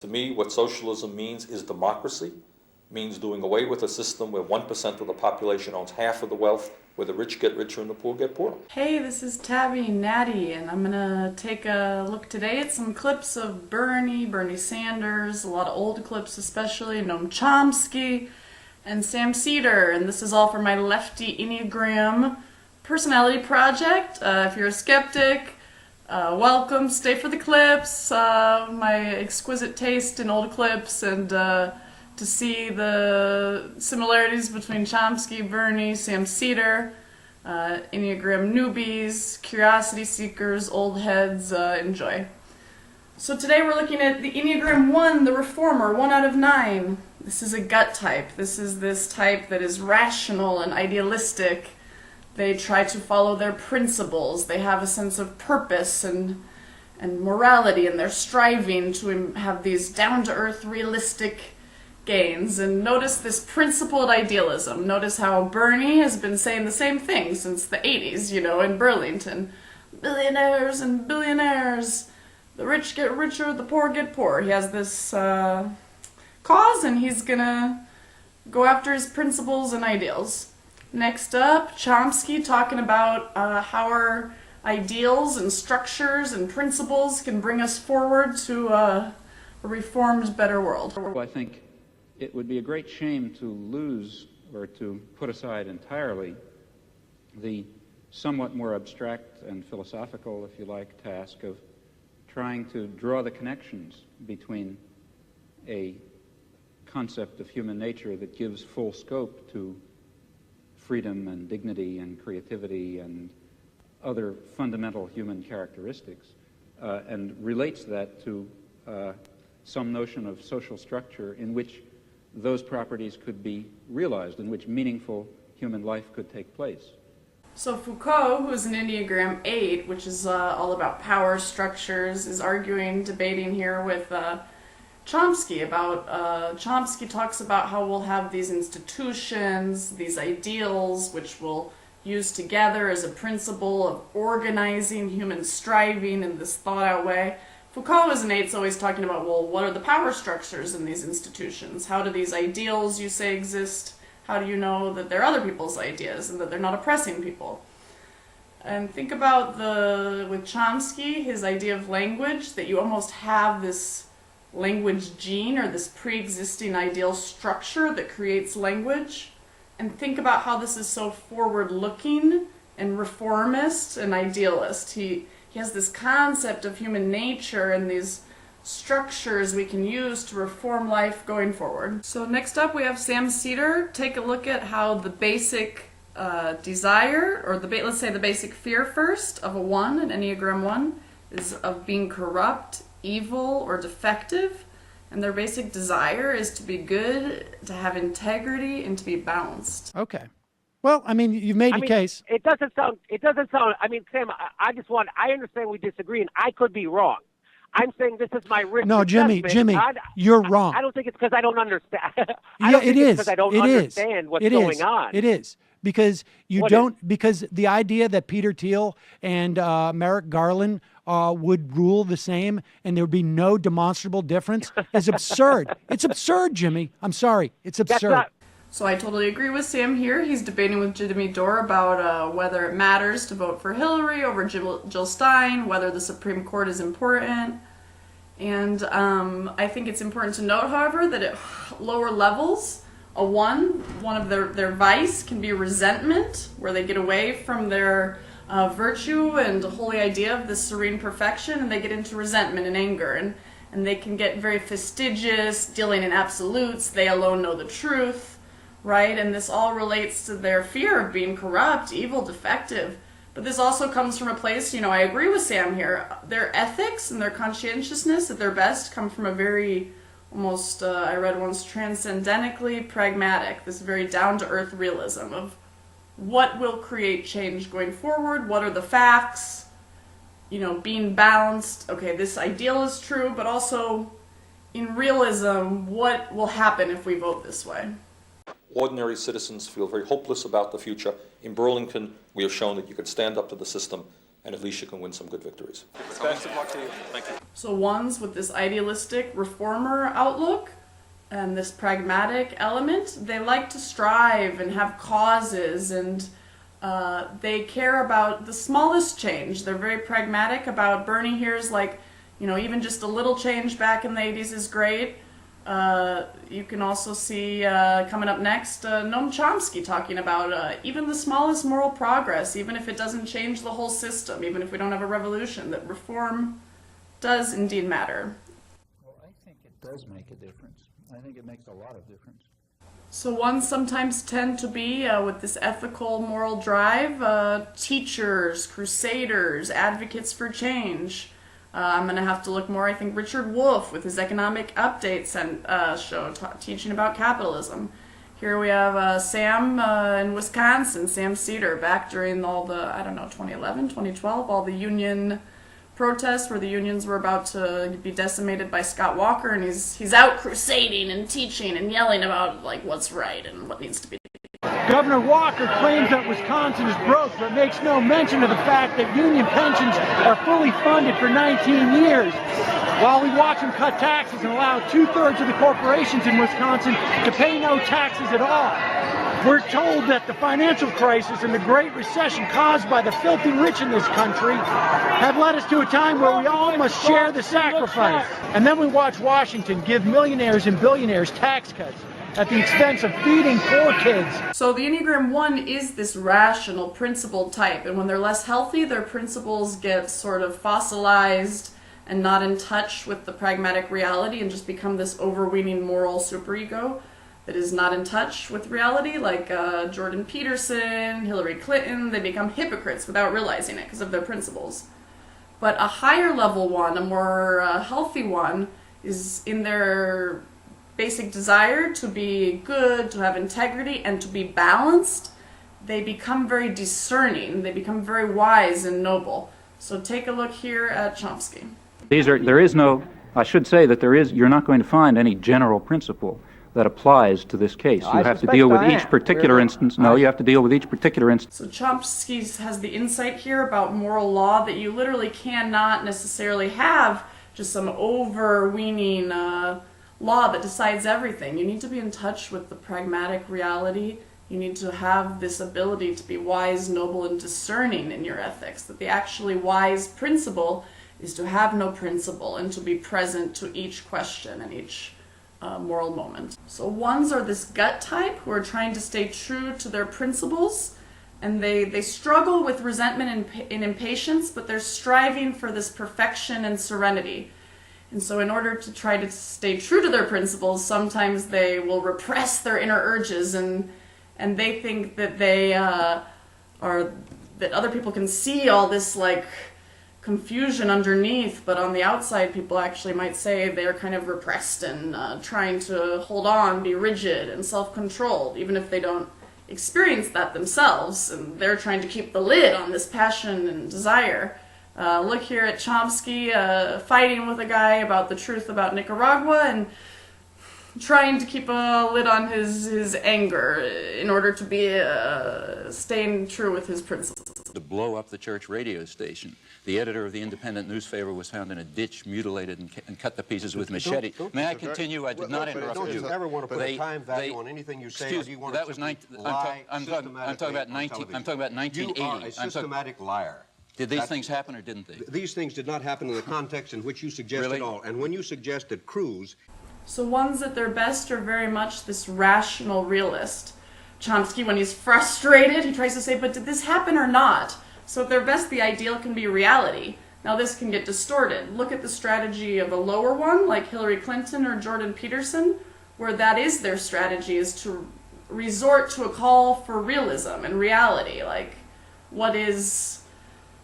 To me, what socialism means is democracy, means doing away with a system where 1% of the population owns half of the wealth, where the rich get richer and the poor get poorer. Hey, this is Tabby Natty, and I'm gonna take a look today at some clips of Bernie Sanders, a lot of old clips especially, Noam Chomsky, and Sam Seder, and this is all for my lefty Enneagram personality project. If you're a skeptic, welcome, stay for the clips, my exquisite taste in old clips, and to see the similarities between Chomsky, Bernie, Sam Seder, Enneagram newbies, curiosity seekers, old heads, enjoy. So today we're looking at the Enneagram 1, the reformer, 1 out of 9. This is a gut type. This is this type that is rational and idealistic. They try to follow their principles. They have a sense of purpose and morality, and they're striving to have these down-to-earth, realistic gains. And notice this principled idealism. Notice how Bernie has been saying the same thing since the 80s, you know, in Burlington. Billionaires and billionaires. The rich get richer, the poor get poorer. He has this cause, and he's gonna go after his principles and ideals. Next up, Chomsky talking about how our ideals and structures and principles can bring us forward to a reformed, better world. I think it would be a great shame to lose or to put aside entirely the somewhat more abstract and philosophical, if you like, task of trying to draw the connections between a concept of human nature that gives full scope to freedom and dignity and creativity and other fundamental human characteristics, and relates that to some notion of social structure in which those properties could be realized, in which meaningful human life could take place. So Foucault, who is an Enneagram 8, which is all about power structures, is debating here with Chomsky about, Chomsky talks about how we'll have these institutions, these ideals, which we'll use together as a principle of organizing human striving in this thought-out way. Foucault as an 8 is always talking about, well, what are the power structures in these institutions? How do these ideals you say exist? How do you know that they're other people's ideas and that they're not oppressing people? And think about with Chomsky, his idea of language, that you almost have this language gene or this pre-existing ideal structure that creates language. And think about how this is so forward-looking and reformist and idealist. He has this concept of human nature and these structures we can use to reform life going forward. So next up we have Sam Seder. Take a look at how the basic desire, or let's say the basic fear first of a 1, an Enneagram 1, is of being corrupt, evil, or defective. And their basic desire is to be good, to have integrity, and to be balanced. Okay. Well, I mean, you've made your case. It doesn't sound, I mean, Sam, I understand we disagree, and I could be wrong. I'm saying this is my risk. No, Jimmy, you're wrong. I don't think it's because I don't understand. It is. Because I don't understand what's going on. It is. Because because the idea that Peter Thiel and Merrick Garland would rule the same and there would be no demonstrable difference is absurd. It's absurd, Jimmy. I'm sorry. It's absurd. So I totally agree with Sam here. He's debating with Jimmy Dore about whether it matters to vote for Hillary over Jill Stein, whether the Supreme Court is important. And I think it's important to note, however, that at lower levels, a 1 of their vice can be resentment, where they get away from their virtue and the holy idea of this serene perfection, and they get into resentment and anger, and they can get very fastidious, dealing in absolutes. They alone know the truth, right? And this all relates to their fear of being corrupt, evil, defective. But this also comes from a place, you know, I agree with Sam here. Their ethics and their conscientiousness at their best come from a very, almost, I read once, transcendently pragmatic, this very down-to-earth realism of what will create change going forward, what are the facts, you know, being balanced. Okay, this ideal is true, but also in realism, what will happen if we vote this way? Ordinary citizens feel very hopeless about the future. In Burlington, we have shown that you could stand up to the system, and at least you can win some good victories. Best of luck to you. Thank you. So ones with this idealistic reformer outlook and this pragmatic element, they like to strive and have causes, and they care about the smallest change. They're very pragmatic about Bernie here's like, you know, even just a little change back in the 80s is great. You can also see coming up next, Noam Chomsky talking about even the smallest moral progress, even if it doesn't change the whole system, even if we don't have a revolution, that reform does indeed matter. Well, I think it does make a difference. I think it makes a lot of difference. So ones sometimes tend to be, with this ethical, moral drive, teachers, crusaders, advocates for change. I'm going to have to look more, I think, Richard Wolff with his economic updates and show teaching about capitalism. Here we have Sam in Wisconsin, Sam Seder, back during all the, 2011, 2012, all the union protests where the unions were about to be decimated by Scott Walker, and he's out crusading and teaching and yelling about like what's right and what needs to be. Governor Walker claims that Wisconsin is broke, but makes no mention of the fact that union pensions are fully funded for 19 years. While we watch him cut taxes and allow 2/3 of the corporations in Wisconsin to pay no taxes at all. We're told that the financial crisis and the Great Recession caused by the filthy rich in this country have led us to a time where we all must share the sacrifice. And then we watch Washington give millionaires and billionaires tax cuts at the expense of feeding poor kids. So the Enneagram 1 is this rational, principled type, and when they're less healthy, their principles get sort of fossilized and not in touch with the pragmatic reality and just become this overweening moral superego that is not in touch with reality, like Jordan Peterson, Hillary Clinton. They become hypocrites without realizing it because of their principles. But a higher level one, a more healthy one, is in their basic desire to be good, to have integrity, and to be balanced. They become very discerning. They become very wise and noble. So take a look here at Chomsky. I should say that you're not going to find any general principle that applies to this case. You have to deal with each particular instance. No, you have to deal with each particular instance. So Chomsky has the insight here about moral law that you literally cannot necessarily have just some overweening law that decides everything. You need to be in touch with the pragmatic reality. You need to have this ability to be wise, noble, and discerning in your ethics. That the actually wise principle is to have no principle and to be present to each question and each moral moment. So ones are this gut type who are trying to stay true to their principles, and they struggle with resentment and impatience, but they're striving for this perfection and serenity. And so in order to try to stay true to their principles, sometimes they will repress their inner urges, and they think that that other people can see all this like confusion underneath, but on the outside people actually might say they're kind of repressed and trying to hold on, be rigid and self-controlled, even if they don't experience that themselves, and they're trying to keep the lid on this passion and desire. Look here at Chomsky fighting with a guy about the truth about Nicaragua and trying to keep a lid on his anger in order to be staying true with his principles. To blow up the church radio station. The editor of the Independent newspaper was found in a ditch, mutilated and cut to pieces with machete. May I continue? I did not interrupt you. Don't you ever want to put a time value on anything you say? Or do you want that was I'm talking about 1980. You are a systematic liar. Did these things happen or didn't they? These things did not happen in the context in which you suggest at all. And when you suggest that Cruz... So ones at their best are very much this rational realist. Chomsky, when he's frustrated, he tries to say, but did this happen or not? So at their best, the ideal can be reality. Now this can get distorted. Look at the strategy of a lower one, like Hillary Clinton or Jordan Peterson, where that is their strategy, is to resort to a call for realism and reality, like what is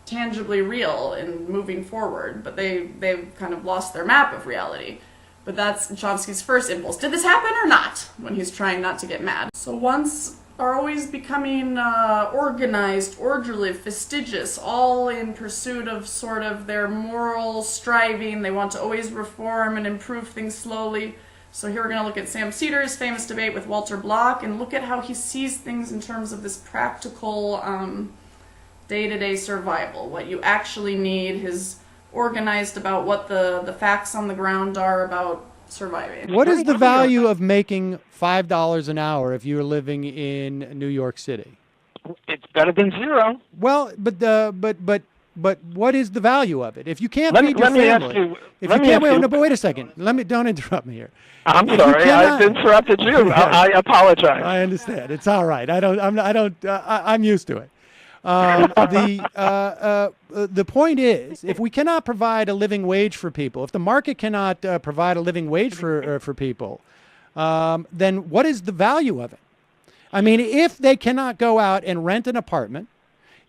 tangibly real in moving forward, but they've kind of lost their map of reality. But that's Chomsky's first impulse. Did this happen or not? When he's trying not to get mad. So ones are always becoming organized, orderly, fastidious, all in pursuit of sort of their moral striving. They want to always reform and improve things slowly. So here we're going to look at Sam Seder's famous debate with Walter Block and look at how he sees things in terms of this practical day-to-day survival, what you actually need, his organized about what the facts on the ground are about surviving. What is the value of making $5 an hour if you're living in New York City? It's better than zero. Well, but what is the value of it? If you can't feed your let me ask family, you- if let you me can't ask you- but wait a second. Don't interrupt me here. I'm If you sorry, cannot- I've interrupted you. I apologize. I understand. It's all right. I'm used to it. The point is, if we cannot provide a living wage for people, if the market cannot provide a living wage for people, then what is the value of it? I mean, if they cannot go out and rent an apartment,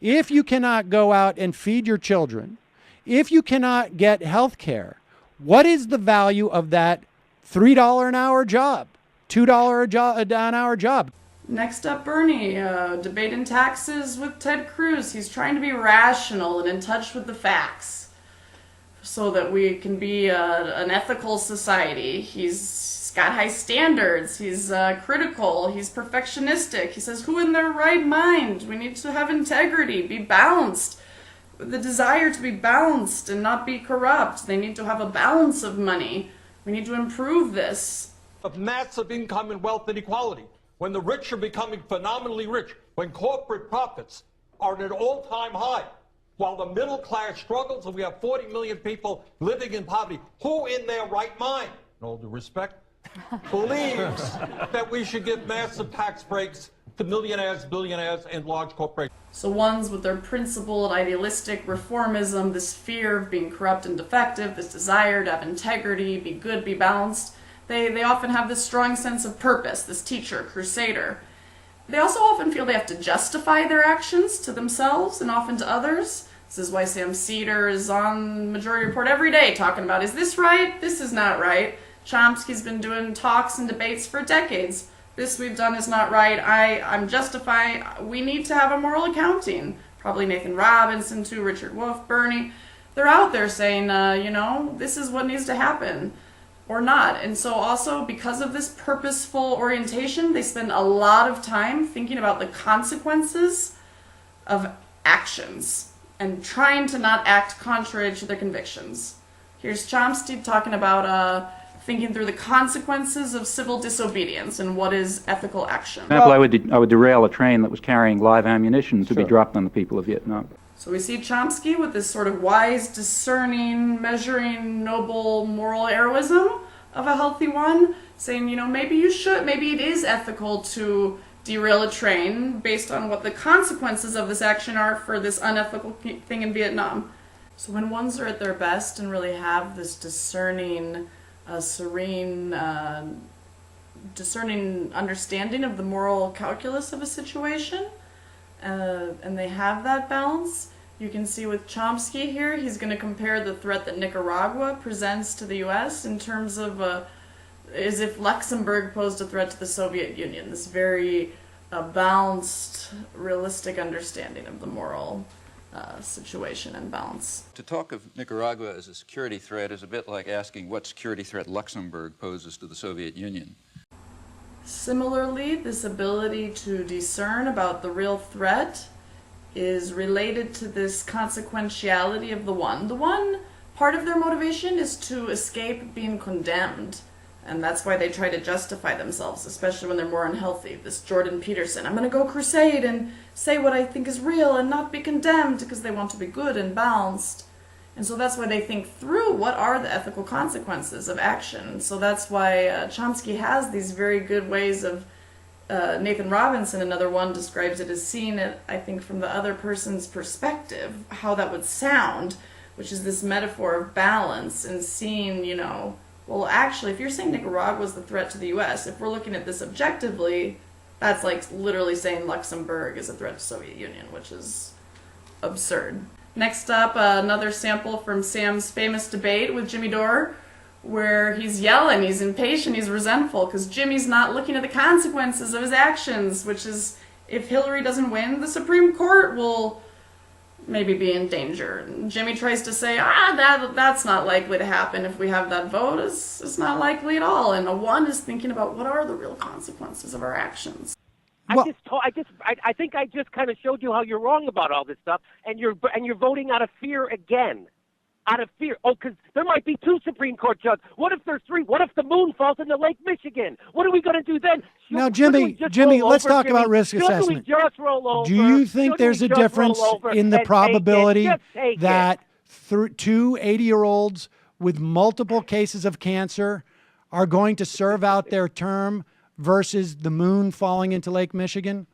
if you cannot go out and feed your children, if you cannot get health care, what is the value of that $3 an hour job, $2 an hour job? Next up, Bernie, debating taxes with Ted Cruz. He's trying to be rational and in touch with the facts so that we can be an ethical society. He's got high standards. He's critical. He's perfectionistic. He says, who in their right mind? We need to have integrity, be balanced. The desire to be balanced and not be corrupt. They need to have a balance of money. We need to improve this. Of massive income and wealth inequality, when the rich are becoming phenomenally rich, when corporate profits are at an all-time high, while the middle class struggles and we have 40 million people living in poverty, who in their right mind, in all due respect, believes that we should give massive tax breaks to millionaires, billionaires, and large corporations? So ones with their principled, idealistic reformism, this fear of being corrupt and defective, this desire to have integrity, be good, be balanced, they often have this strong sense of purpose, this teacher, crusader. They also often feel they have to justify their actions to themselves and often to others. This is why Sam Seder is on Majority Report every day talking about, is this right? This is not right. Chomsky's been doing talks and debates for decades. This we've done is not right. I'm justifying. We need to have a moral accounting. Probably Nathan Robinson too, Richard Wolff, Bernie. They're out there saying, this is what needs to happen or not. And so also because of this purposeful orientation, they spend a lot of time thinking about the consequences of actions and trying to not act contrary to their convictions. Here's Chomsky talking about thinking through the consequences of civil disobedience and what is ethical action. For example, I would derail a train that was carrying live ammunition to be dropped on the people of Vietnam. So we see Chomsky with this sort of wise, discerning, measuring, noble, moral heroism of a healthy one, saying, maybe it is ethical to derail a train based on what the consequences of this action are for this unethical thing in Vietnam. So when ones are at their best and really have this discerning, serene, discerning understanding of the moral calculus of a situation, and they have that balance. You can see with Chomsky here, he's going to compare the threat that Nicaragua presents to the U.S. in terms of as if Luxembourg posed a threat to the Soviet Union. This very balanced, realistic understanding of the moral situation and balance. To talk of Nicaragua as a security threat is a bit like asking what security threat Luxembourg poses to the Soviet Union. Similarly, this ability to discern about the real threat is related to this consequentiality of the one. The one, part of their motivation is to escape being condemned. And that's why they try to justify themselves, especially when they're more unhealthy. This Jordan Peterson, I'm going to go crusade and say what I think is real and not be condemned, because they want to be good and balanced. And so that's why they think through what are the ethical consequences of action. So that's why Chomsky has these very good ways of, Nathan Robinson, another one, describes it as seeing it, I think, from the other person's perspective, how that would sound, which is this metaphor of balance and seeing, well, actually, if you're saying Nicaragua was the threat to the U.S., if we're looking at this objectively, that's like literally saying Luxembourg is a threat to the Soviet Union, which is absurd. Next up, another sample from Sam's famous debate with Jimmy Dore, where he's yelling, he's impatient, he's resentful, because Jimmy's not looking at the consequences of his actions, which is, if Hillary doesn't win, the Supreme Court will maybe be in danger. And Jimmy tries to say, that's not likely to happen if we have that vote. It's not likely at all. And a one is thinking about what are the real consequences of our actions. I think I just kind of showed you how you're wrong about all this stuff, and you're voting out of fear again. Out of fear. Oh, because there might be 2 Supreme Court judges. What if there's 3? What if the moon falls into Lake Michigan? What are we going to do then? Now, Jimmy, let's talk about risk assessment. Do you think there's a difference in the probability that 2 80-year-olds with multiple cases of cancer are going to serve out their term versus the moon falling into Lake Michigan?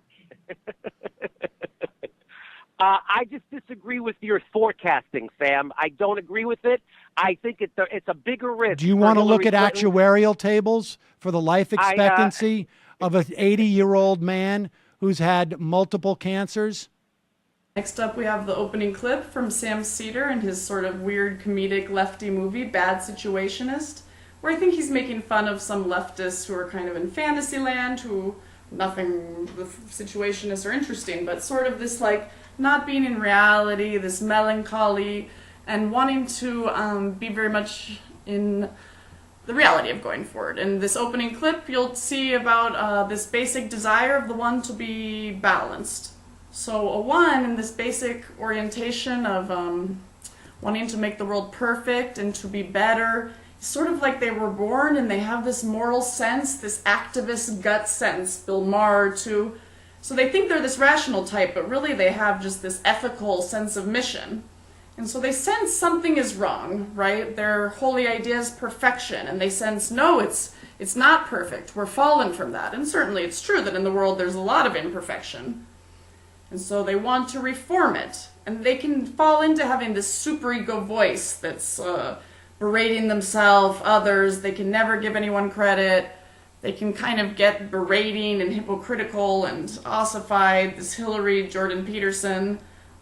I just disagree with your forecasting, Sam. I don't agree with it. I think it's a bigger risk. Do you want to look at actuarial tables for the life expectancy of an 80-year-old man who's had multiple cancers? Next up, we have the opening clip from Sam Seder in his sort of weird comedic lefty movie, Bad Situationist, where I think he's making fun of some leftists who are kind of in fantasy land, who nothing with situationists are interesting, but sort of this like not being in reality, this melancholy, and wanting to be very much in the reality of going forward. In this opening clip, you'll see about this basic desire of the one to be balanced. So a 1 in this basic orientation of wanting to make the world perfect and to be better, sort of like they were born and they have this moral sense, this activist gut sense, Bill Maher too. So they think they're this rational type, but really they have just this ethical sense of mission. And so they sense something is wrong, right? Their holy idea is perfection, and they sense, no, it's not perfect. We're fallen from that. And certainly it's true that in the world there's a lot of imperfection. And so they want to reform it. And they can fall into having this superego voice that's berating themselves, others. They can never give anyone credit. They can kind of get berating and hypocritical and ossified, this Hillary Jordan Peterson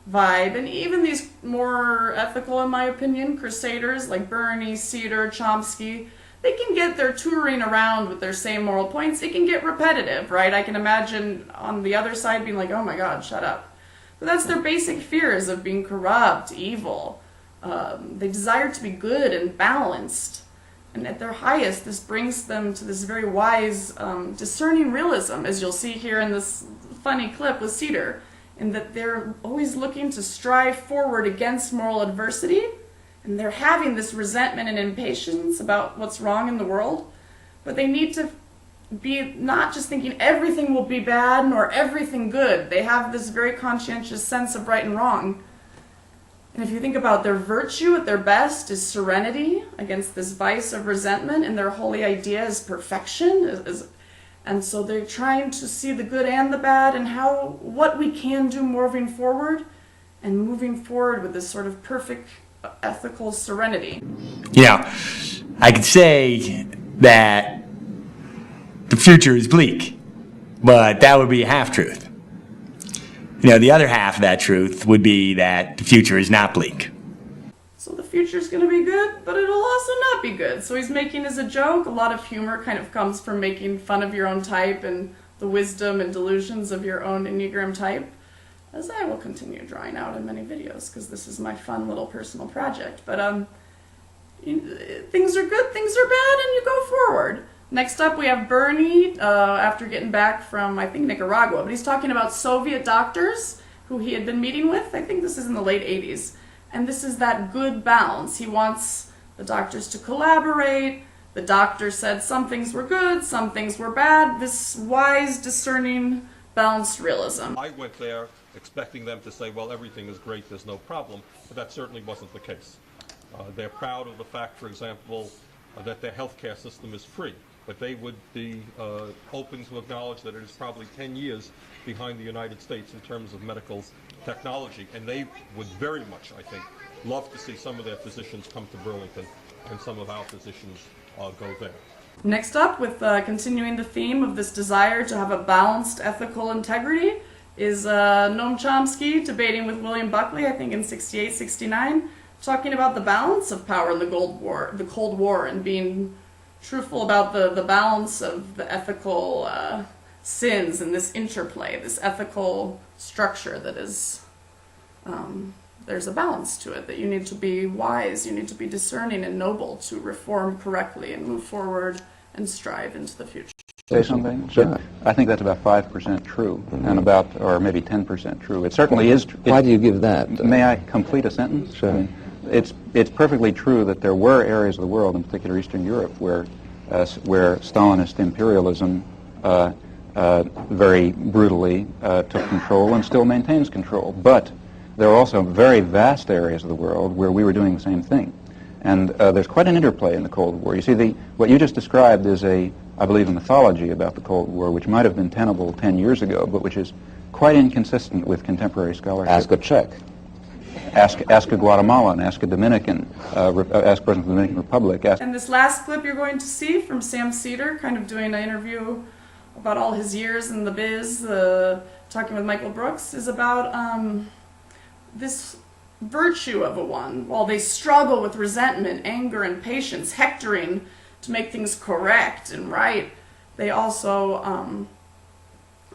vibe. And even these more ethical, in my opinion, crusaders like Bernie, Seder, Chomsky, they can get their touring around with their same moral points. It can get repetitive, right? I can imagine on the other side being like, oh my God, shut up. But that's their basic fears of being corrupt, evil. They desire to be good and balanced. And at their highest, this brings them to this very wise, discerning realism, as you'll see here in this funny clip with Seder, in that they're always looking to strive forward against moral adversity, and they're having this resentment and impatience about what's wrong in the world, but they need to be not just thinking everything will be bad nor everything good. They have this very conscientious sense of right and wrong. And if you think about their virtue at their best is serenity against this vice of resentment, and their holy idea is perfection. And so they're trying to see the good and the bad and what we can do moving forward, and moving forward with this sort of perfect ethical serenity. You know, I could say that the future is bleak, but that would be a half-truth. You know, the other half of that truth would be that the future is not bleak. So the future's going to be good, but it'll also not be good. So he's making as a joke. A lot of humor kind of comes from making fun of your own type and the wisdom and delusions of your own Enneagram type, as I will continue drawing out in many videos, because this is my fun little personal project. But things are good, things are bad, and you go forward. Next up, we have Bernie, after getting back from, I think, Nicaragua. But he's talking about Soviet doctors who he had been meeting with. I think this is in the late 80s. And this is that good balance. He wants the doctors to collaborate. The doctor said some things were good, some things were bad. This wise, discerning, balanced realism. I went there expecting them to say, well, everything is great, there's no problem. But that certainly wasn't the case. They're proud of the fact, for example, that their healthcare system is free. But they would be open to acknowledge that it is probably 10 years behind the United States in terms of medical technology. And they would very much, I think, love to see some of their physicians come to Burlington and some of our physicians go there. Next up, with continuing the theme of this desire to have a balanced ethical integrity, is Noam Chomsky debating with William Buckley, I think in 68, 69, talking about the balance of power in the Cold War, and being truthful about the balance of the ethical sins and this interplay, this ethical structure that is, there's a balance to it, that you need to be wise, you need to be discerning and noble to reform correctly and move forward and strive into the future. Say something? Sure. I think that's about 5% true, and about, or maybe 10% true. It certainly is. Why do you give that? May I complete a sentence? Sure. I mean, it's perfectly true that there were areas of the world, in particular Eastern Europe, where Stalinist imperialism very brutally took control and still maintains control. But there are also very vast areas of the world where we were doing the same thing. And there's quite an interplay in the Cold War. You see, what you just described is I believe, a mythology about the Cold War, which might have been tenable 10 years ago, but which is quite inconsistent with contemporary scholarship. Ask a Czech. Ask a Guatemalan, ask a Dominican, ask President of the Dominican Republic. And this last clip you're going to see from Sam Seder, kind of doing an interview about all his years in the biz, talking with Michael Brooks, is about this virtue of a one. While they struggle with resentment, anger, and patience, hectoring to make things correct and right, they also,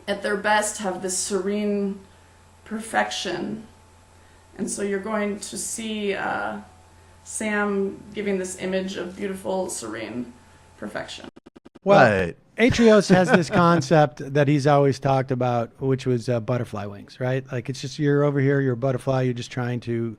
at their best, have this serene perfection. And so you're going to see Sam giving this image of beautiful, serene perfection. Well, Atrios has this concept that he's always talked about, which was butterfly wings, right? Like, it's just, you're over here, you're a butterfly, you're just trying to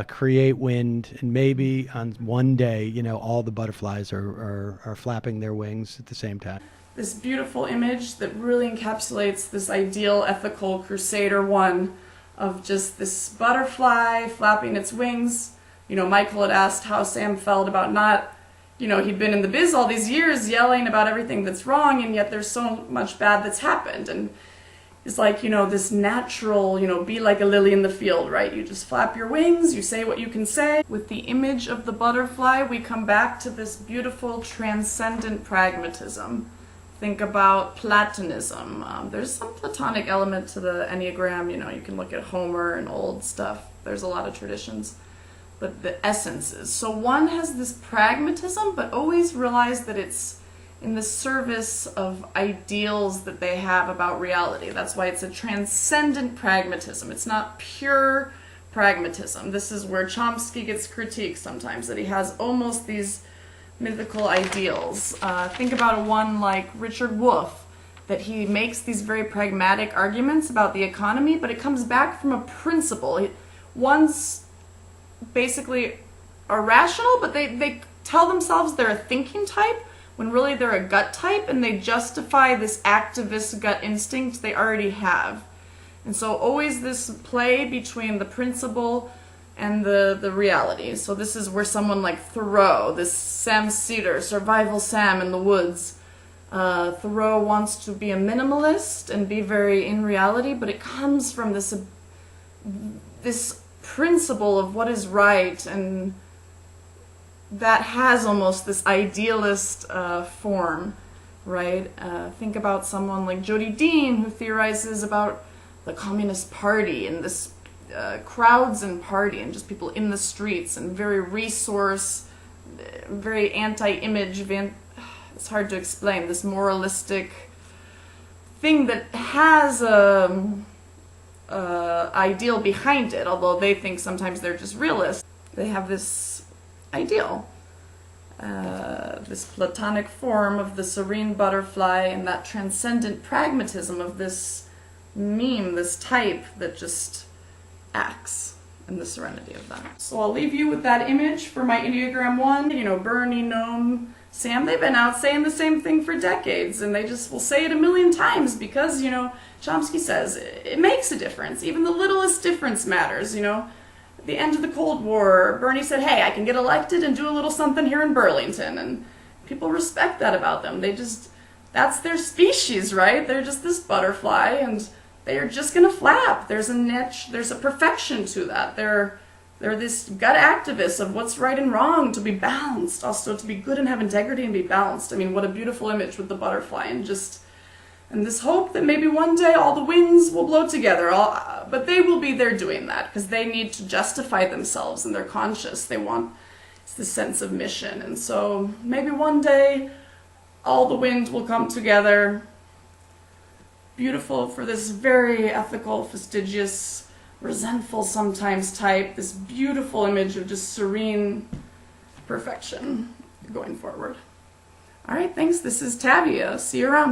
create wind, and maybe on one day, you know, all the butterflies are flapping their wings at the same time. This beautiful image that really encapsulates this ideal ethical crusader one of just this butterfly flapping its wings. You know, Michael had asked how Sam felt about not, you know, he'd been in the biz all these years yelling about everything that's wrong, and yet there's so much bad that's happened. And it's like, you know, this natural, you know, be like a lily in the field, right? You just flap your wings, you say what you can say. With the image of the butterfly, we come back to this beautiful transcendent pragmatism. Think about Platonism. There's some Platonic element to the Enneagram. You know, you can look at Homer and old stuff. There's a lot of traditions. But the essence is. So one has this pragmatism, but always realize that it's in the service of ideals that they have about reality. That's why it's a transcendent pragmatism. It's not pure pragmatism. This is where Chomsky gets critiqued sometimes, that he has almost these mythical ideals. Think about one like Richard Wolff, that he makes these very pragmatic arguments about the economy, but it comes back from a principle. One's basically irrational, but they tell themselves they're a thinking type, when really they're a gut type, and they justify this activist gut instinct they already have. And so always this play between the principle and the reality. So this is where someone like Thoreau, this Sam Seder, Survival Sam in the woods, Thoreau wants to be a minimalist and be very in reality, but it comes from this principle of what is right, and that has almost this idealist form, right? Think about someone like Jody Dean, who theorizes about the Communist Party and this crowds and party and just people in the streets, and very resource, very anti-image, it's hard to explain, this moralistic thing that has ideal behind it, although they think sometimes they're just realists. They have this ideal, this Platonic form of the serene butterfly, and that transcendent pragmatism of this meme, this type that just acts in the serenity of that. So I'll leave you with that image for my Enneagram 1. You know, Bernie, Noam, Sam, they've been out saying the same thing for decades, and they just will say it a million times because, you know, Chomsky says it makes a difference. Even the littlest difference matters, you know. At the end of the Cold War, Bernie said, hey, I can get elected and do a little something here in Burlington, and people respect that about them. They just, that's their species, right? They're just this butterfly, and they are just going to flap. There's a niche, there's a perfection to that. They're this gut activist of what's right and wrong, to be balanced, also to be good and have integrity and be balanced. I mean, what a beautiful image with the butterfly, and this hope that maybe one day all the wings will blow together. But they will be there doing that because they need to justify themselves, and they're conscious. They want this sense of mission. And so maybe one day all the winds will come together. Beautiful for this very ethical, fastidious, resentful sometimes type, this beautiful image of just serene perfection going forward. All right, thanks. This is Tabby. See you around.